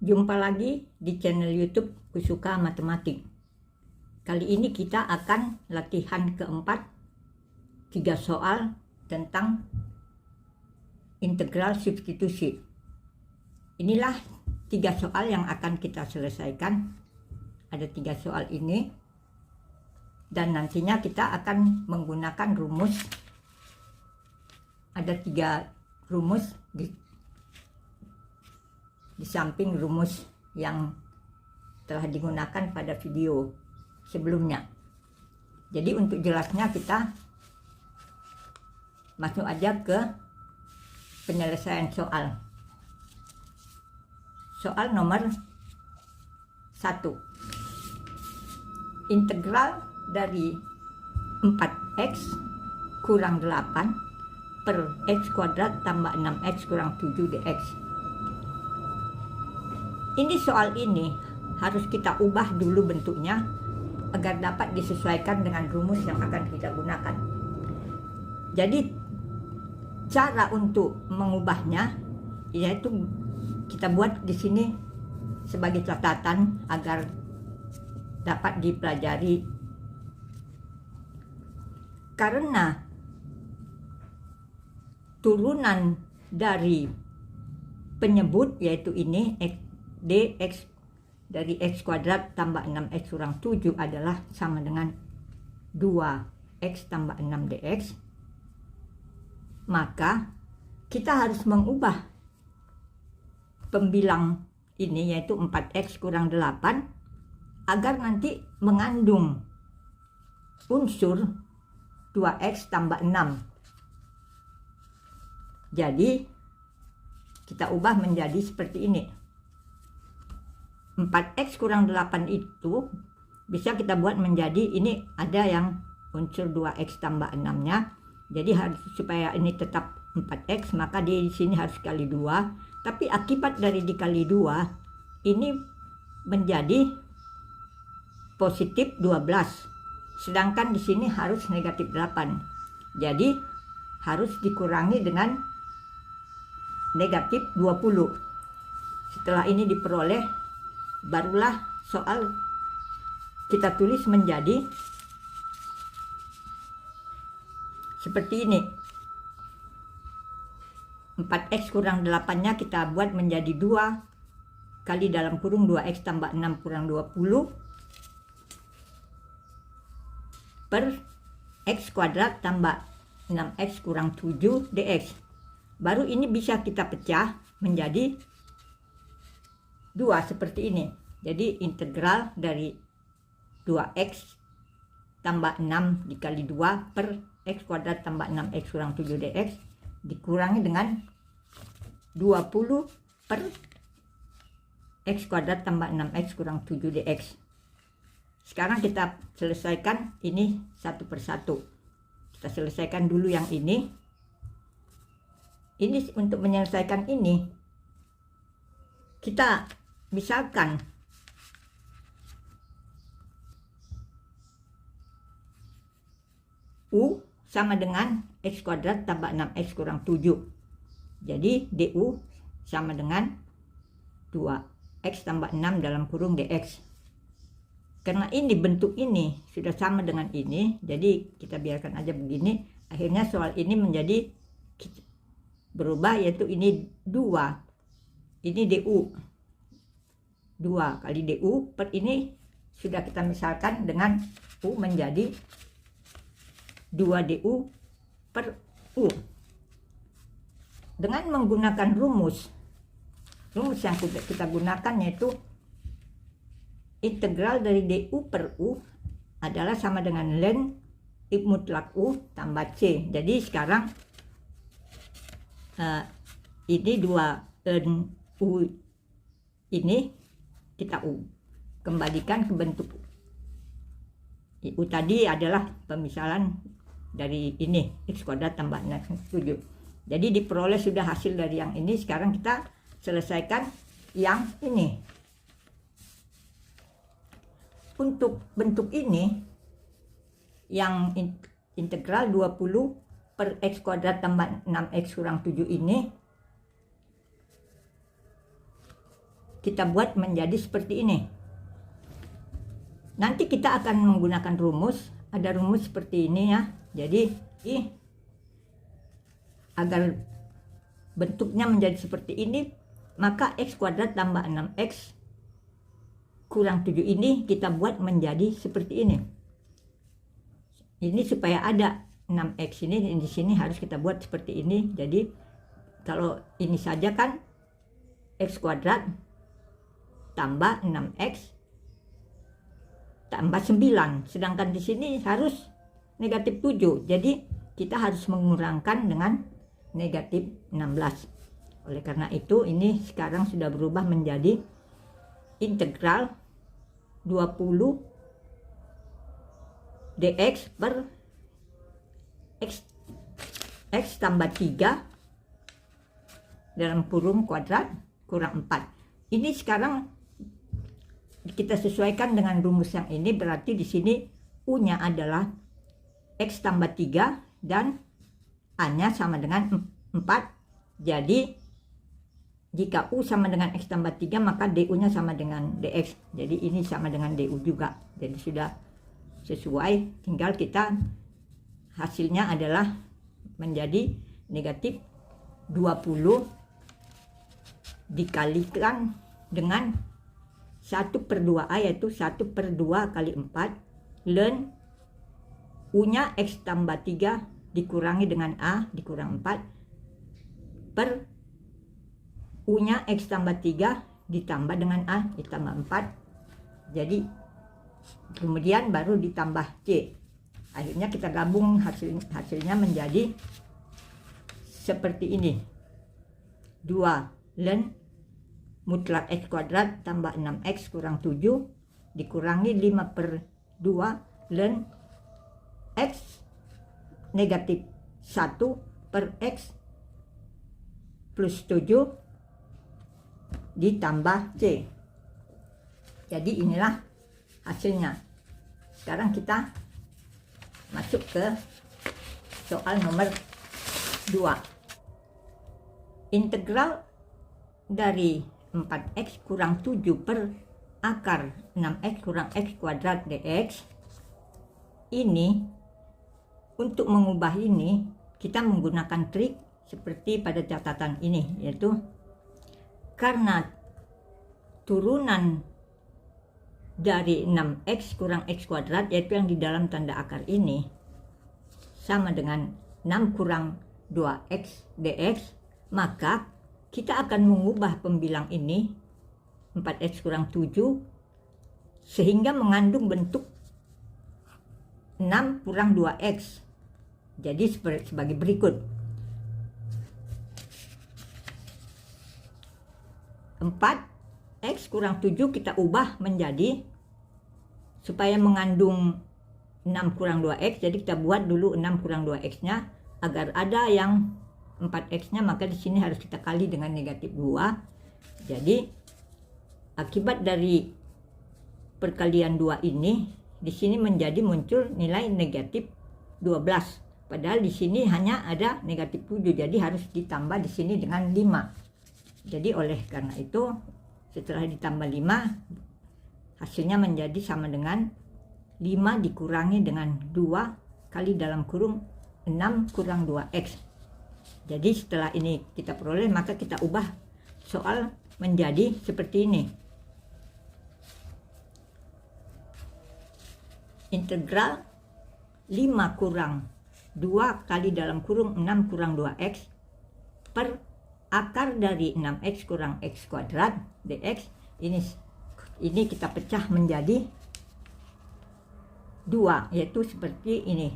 Jumpa lagi di channel YouTube Kusuka Matematik. Kali ini kita akan latihan keempat, 3 soal tentang integral substitusi. Inilah 3 soal yang akan kita selesaikan. Ada 3 soal ini, dan nantinya kita akan menggunakan rumus. Ada 3 rumus di samping rumus yang telah digunakan pada video sebelumnya. Jadi untuk jelasnya kita masuk aja ke penyelesaian soal. Soal nomor 1. Integral dari 4x kurang 8 per x kuadrat tambah 6x kurang 7 dx. Ini soal ini harus kita ubah dulu bentuknya agar dapat disesuaikan dengan rumus yang akan kita gunakan. Jadi cara untuk mengubahnya yaitu kita buat di sini sebagai catatan agar dapat dipelajari. Karena turunan dari penyebut yaitu ini dx dari x kuadrat tambah 6x kurang 7 adalah sama dengan 2x tambah 6 dx, maka kita harus mengubah pembilang ini yaitu 4x kurang 8 agar nanti mengandung unsur 2x tambah 6. Jadi kita ubah menjadi seperti ini. 4x kurang 8 itu bisa kita buat menjadi, ini ada yang unsur 2x tambah 6 nya. Jadi harus supaya ini tetap 4x maka di sini harus kali 2. Tapi akibat dari dikali 2 ini menjadi positif 12. Sedangkan di sini harus negatif 8. Jadi harus dikurangi dengan negatif 20. Setelah ini diperoleh, barulah soal kita tulis menjadi seperti ini. 4x kurang 8 nya kita buat menjadi 2 kali dalam kurung 2x tambah 6 kurang 20 per x kuadrat tambah 6x kurang 7 dx. Baru ini bisa kita pecah menjadi 2 seperti ini. Jadi integral dari 2x tambah 6 dikali 2 per x kuadrat tambah 6x kurang 7 dx dikurangi dengan 20 per x kuadrat tambah 6x kurang 7 dx. Sekarang kita selesaikan ini satu persatu. Kita selesaikan dulu yang ini. Ini untuk menyelesaikan ini kita misalkan U sama dengan x kuadrat tambah 6x kurang 7. Jadi du sama dengan 2x tambah 6 dalam kurung dx. Karena ini bentuk ini sudah sama dengan ini, jadi kita biarkan aja begini. Akhirnya soal ini menjadi berubah, yaitu ini 2. Ini du. 2 kali du per ini sudah kita misalkan dengan u menjadi 2 du per u. Dengan menggunakan rumus yang kita gunakan yaitu integral dari du per u adalah sama dengan ln I mutlak u tambah c. Jadi sekarang ini 2 ln u ini kita kembalikan ke bentuk u tadi adalah pemisalan dari ini x kuadrat tambah 7. Jadi diperoleh sudah hasil dari yang ini. Sekarang kita selesaikan yang ini. Untuk bentuk ini yang integral 20 per x kuadrat tambah 6x kurang 7 ini kita buat menjadi seperti ini. Nanti kita akan menggunakan rumus, ada rumus seperti ini ya. Jadi agar bentuknya menjadi seperti ini, maka x kuadrat tambah 6x kurang 7 ini kita buat menjadi seperti ini. Ini supaya ada 6x ini di sini harus kita buat seperti ini. Jadi kalau ini saja kan x kuadrat tambah 6x tambah 9, sedangkan di sini harus negatif 7. Jadi kita harus mengurangkan dengan negatif 16. Oleh karena itu ini sekarang sudah berubah menjadi integral 20 dx per x tambah 3 dalam kurung kuadrat kurang 4. Ini sekarang kita sesuaikan dengan rumus yang ini, berarti di sini U-nya adalah x tambah 3 dan A-nya sama dengan 4. Jadi jika U sama dengan x tambah 3 maka DU-nya sama dengan dx. Jadi ini sama dengan DU juga. Jadi sudah sesuai, tinggal kita hasilnya adalah menjadi negatif 20 dikalikan dengan 1/2A, yaitu 1/2 kali 4 ln U-nya x tambah 3 dikurangi dengan A dikurang 4 per U-nya x tambah 3 ditambah dengan A ditambah 4. Jadi kemudian baru ditambah C. Akhirnya kita gabung hasilnya menjadi seperti ini. 2 ln mutlak x kuadrat tambah 6x kurang 7 dikurangi 5/2 ln x negatif 1 per x plus 7 ditambah C. Jadi inilah hasilnya. Sekarang kita masuk ke soal nomor 2. Integral dari 4x kurang 7 per akar 6x kurang x kuadrat dx. Ini untuk mengubah ini kita menggunakan trik seperti pada catatan ini, yaitu karena turunan dari 6x kurang x kuadrat, yaitu yang di dalam tanda akar ini, sama dengan 6 kurang 2x dx, maka kita akan mengubah pembilang ini 4x kurang 7 sehingga mengandung bentuk 6 kurang 2x. Jadi sebagai berikut. 4x kurang 7 kita ubah menjadi, supaya mengandung 6 kurang 2x, jadi kita buat dulu 6 kurang 2x nya agar ada yang 4x nya, maka di sini harus kita kali dengan negatif 2. Jadi akibat dari perkalian 2 ini, di sini menjadi muncul nilai negatif 12. Padahal di sini hanya ada negatif 7, jadi harus ditambah di sini dengan 5. Jadi oleh karena itu setelah ditambah 5, hasilnya menjadi sama dengan 5 dikurangi dengan 2 kali dalam kurung 6 kurang 2x. Jadi setelah ini kita peroleh, maka kita ubah soal menjadi seperti ini. Integral 5 kurang 2 kali dalam kurung 6 kurang 2x per akar dari 6x kurang x kuadrat dx. Ini kita pecah menjadi 2, yaitu seperti ini,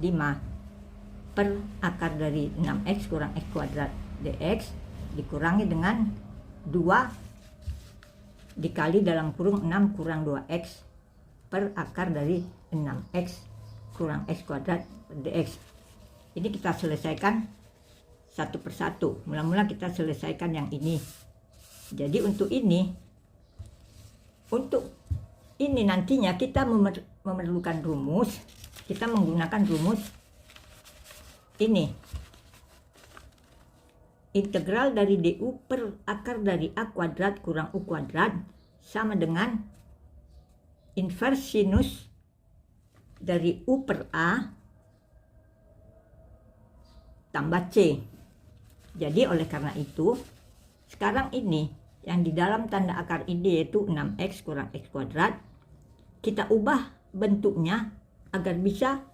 5 per akar dari 6x kurang x kuadrat dx dikurangi dengan 2 dikali dalam kurung 6 kurang 2x per akar dari 6x kurang x kuadrat dx. Ini kita selesaikan satu persatu. Mula-mula kita selesaikan yang ini. Jadi untuk ini nantinya kita memerlukan rumus. Kita menggunakan rumus ini. integral dari DU per akar dari A kuadrat kurang U kuadrat sama dengan inverse sinus dari U per A tambah C. Jadi oleh karena itu, sekarang ini yang di dalam tanda akar ini yaitu 6x kurang x kuadrat, kita ubah bentuknya agar bisa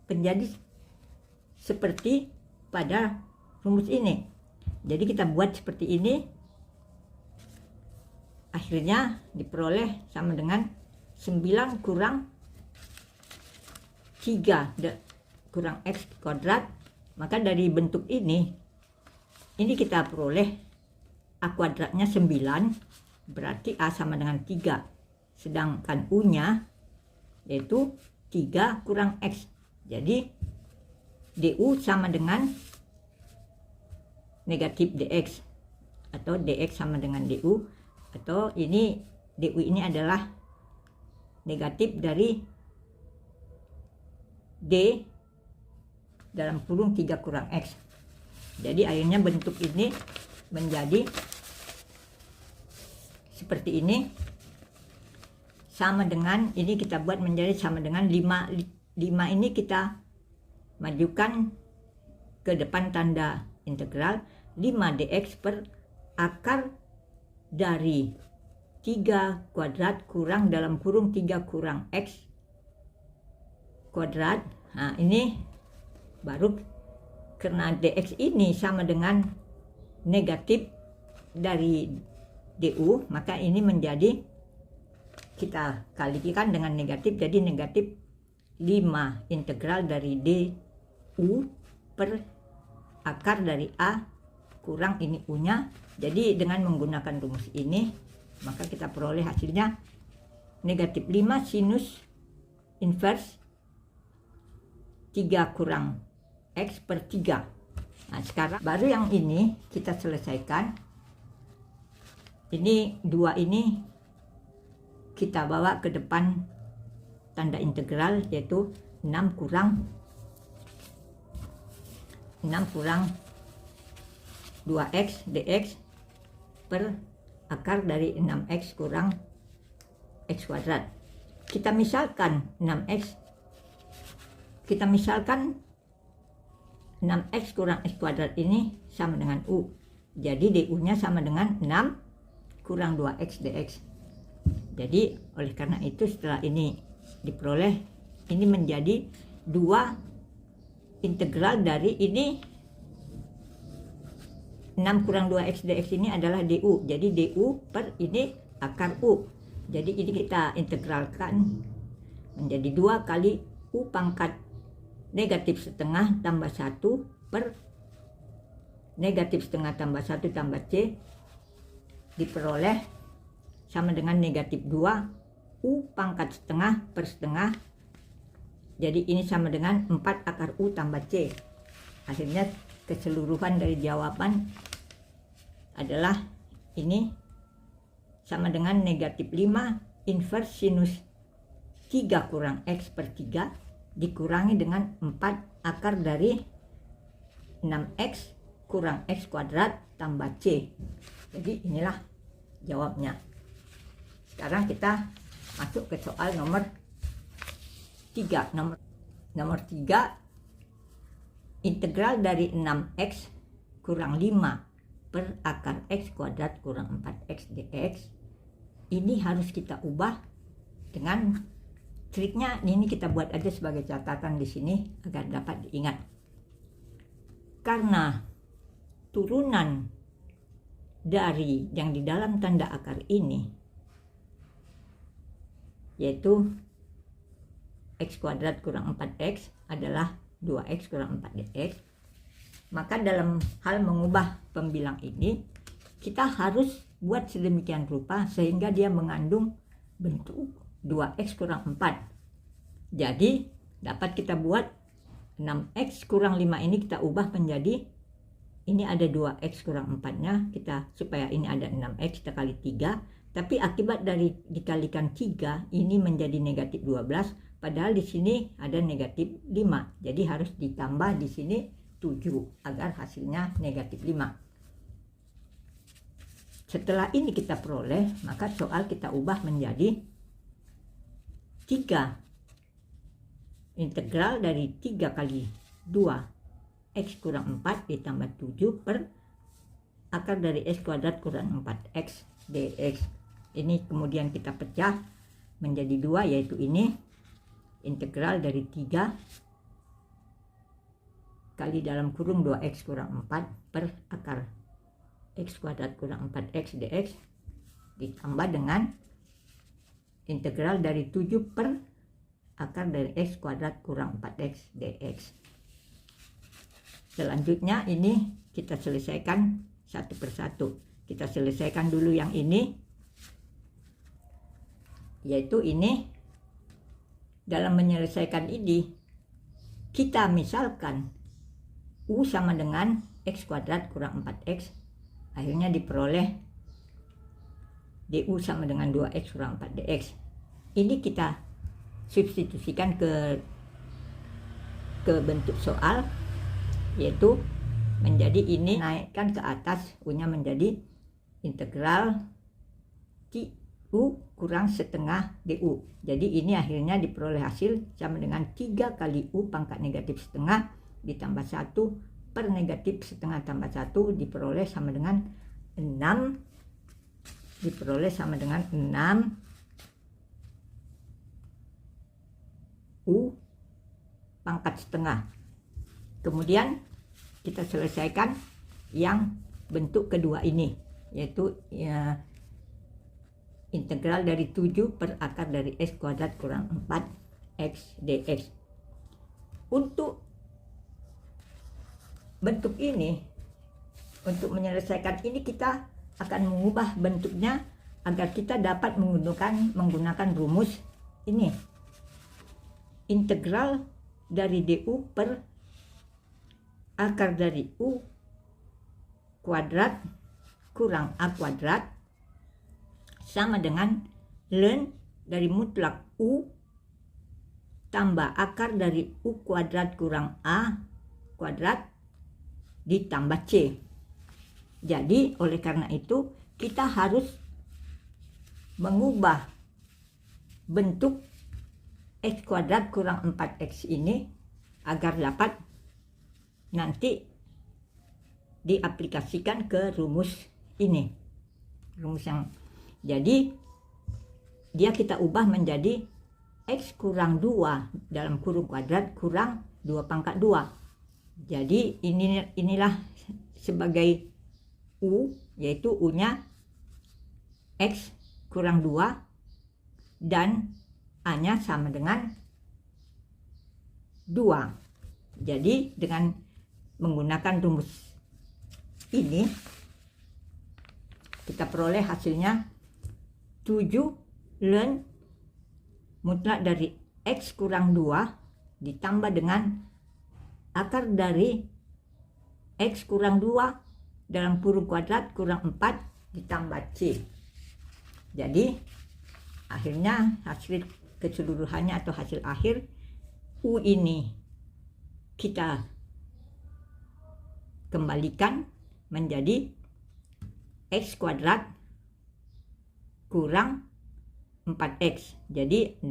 menjadi seperti pada rumus ini. Jadi kita buat seperti ini, akhirnya diperoleh sama dengan 9 kurang 3 kurang x kuadrat. Maka dari bentuk ini kita peroleh A kuadratnya 9, berarti A sama dengan 3. Sedangkan U-nya yaitu 3 kurang X. Jadi DU sama dengan negatif DX. Atau DX sama dengan DU. Atau ini DU ini adalah negatif dari D dalam kurung 3 kurang X. Jadi akhirnya bentuk ini menjadi seperti ini, sama dengan ini kita buat menjadi sama dengan 5 ini kita majukan ke depan tanda integral 5 dx per akar dari 3 kuadrat kurang dalam kurung 3 kurang X kuadrat. Nah ini baru karena dx ini sama dengan negatif dari du, maka ini menjadi kita kalikan dengan negatif, jadi negatif 5 integral dari du per akar dari a kurang ini u-nya. Jadi dengan menggunakan rumus ini maka kita peroleh hasilnya negatif 5 sinus inverse 3 kurang X per 3. Nah sekarang baru yang ini kita selesaikan. Ini 2 ini kita bawa ke depan tanda integral, yaitu 6 kurang 2x dx per akar dari 6x kurang x kuadrat. Kita misalkan 6x kurang x kuadrat ini sama dengan u. Jadi du-nya sama dengan 6 kurang 2x dx. Jadi oleh karena itu setelah ini diperoleh, ini menjadi 2 integral dari ini 6 kurang 2x dx ini adalah du. Jadi du per ini akar u. Jadi ini kita integralkan menjadi 2 kali u pangkat negatif setengah tambah 1 per negatif setengah tambah 1 tambah c diperoleh sama dengan negatif 2 u pangkat setengah per setengah. Jadi ini sama dengan 4 akar u tambah c. Akhirnya keseluruhan dari jawaban adalah ini sama dengan negatif 5 inverse sinus 3 kurang x per 3 dikurangi dengan 4 akar dari 6x kurang x kuadrat tambah c. Jadi inilah jawabnya. Sekarang kita masuk ke soal nomor 3. Nomor 3, integral dari 6x kurang 5 per akar x kuadrat kurang 4x dx. Ini harus kita ubah dengan triknya. Ini kita buat aja sebagai catatan di sini agar dapat diingat. Karena turunan dari yang di dalam tanda akar ini yaitu x kuadrat kurang 4x adalah 2x kurang 4 dx, maka dalam hal mengubah pembilang ini kita harus buat sedemikian rupa sehingga dia mengandung bentuk 2x kurang 4. Jadi dapat kita buat 6x kurang 5 ini kita ubah menjadi ini ada 2x kurang 4 nya, kita supaya ini ada 6x kita kali 3, tapi akibat dari dikalikan 3 ini menjadi negatif 12, padahal di sini ada negatif 5. Jadi harus ditambah di sini 7 agar hasilnya negatif 5. setelah ini kita peroleh, maka soal kita ubah menjadi 3. Integral dari 3 kali 2 X kurang 4 ditambah 7 per akar dari X kuadrat kurang 4X dx. Ini kemudian kita pecah menjadi 2, yaitu ini integral dari 3 kali dalam kurung 2X kurang 4 per akar X kuadrat kurang 4X dx ditambah dengan integral dari 7 per akar dari X kuadrat kurang 4X dx. Selanjutnya ini kita selesaikan satu persatu. Kita selesaikan dulu yang ini, yaitu ini. Dalam menyelesaikan ini, kita misalkan U sama dengan X kuadrat kurang 4X, akhirnya diperoleh DU sama dengan 2X kurang 4 dx. Ini kita substitusikan ke bentuk soal, yaitu menjadi ini naikkan ke atas, U-nya menjadi integral U kurang setengah DU. Jadi ini akhirnya diperoleh hasil sama dengan 3 kali U pangkat negatif setengah ditambah 1 per negatif setengah tambah 1 diperoleh sama dengan 6. Diperoleh sama dengan 6 U pangkat setengah. Kemudian kita selesaikan yang bentuk kedua ini, yaitu ya, integral dari 7 per akar dari X kuadrat kurang 4X dx. Untuk bentuk ini, untuk menyelesaikan ini kita akan mengubah bentuknya agar kita dapat menggunakan rumus ini. Integral dari DU per akar dari U kuadrat kurang A kuadrat sama dengan ln dari mutlak U tambah akar dari U kuadrat kurang A kuadrat ditambah C. Jadi oleh karena itu kita harus mengubah bentuk X kuadrat kurang 4X ini agar dapat nanti diaplikasikan ke rumus ini. Rumus yang jadi dia kita ubah menjadi X kurang 2 dalam kurung kuadrat kurang 2 pangkat 2. Jadi inilah sebagai U, yaitu U-nya X kurang 2 dan A-nya sama dengan 2. Jadi dengan menggunakan rumus ini kita peroleh hasilnya 7 ln mutlak dari X kurang 2 ditambah dengan akar dari X kurang 2 dalam kurung kuadrat kurang 4 ditambah C. Jadi akhirnya hasil keseluruhannya atau hasil akhir U ini kita kembalikan menjadi X kuadrat kurang 4X. Jadi 6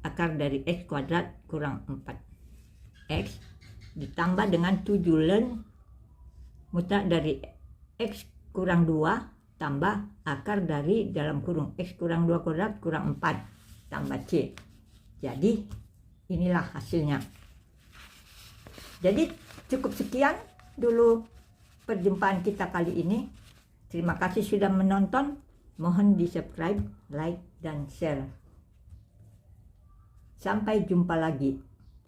akar dari X kuadrat kurang 4X ditambah dengan 7 ln mutlak dari X kurang 2 tambah akar dari dalam kurung X kurang 2 kuadrat kurang 4 tambah C. Jadi inilah hasilnya. Jadi cukup sekian dulu perjumpaan kita kali ini. Terima kasih sudah menonton. Mohon di subscribe, like, dan share. Sampai jumpa lagi.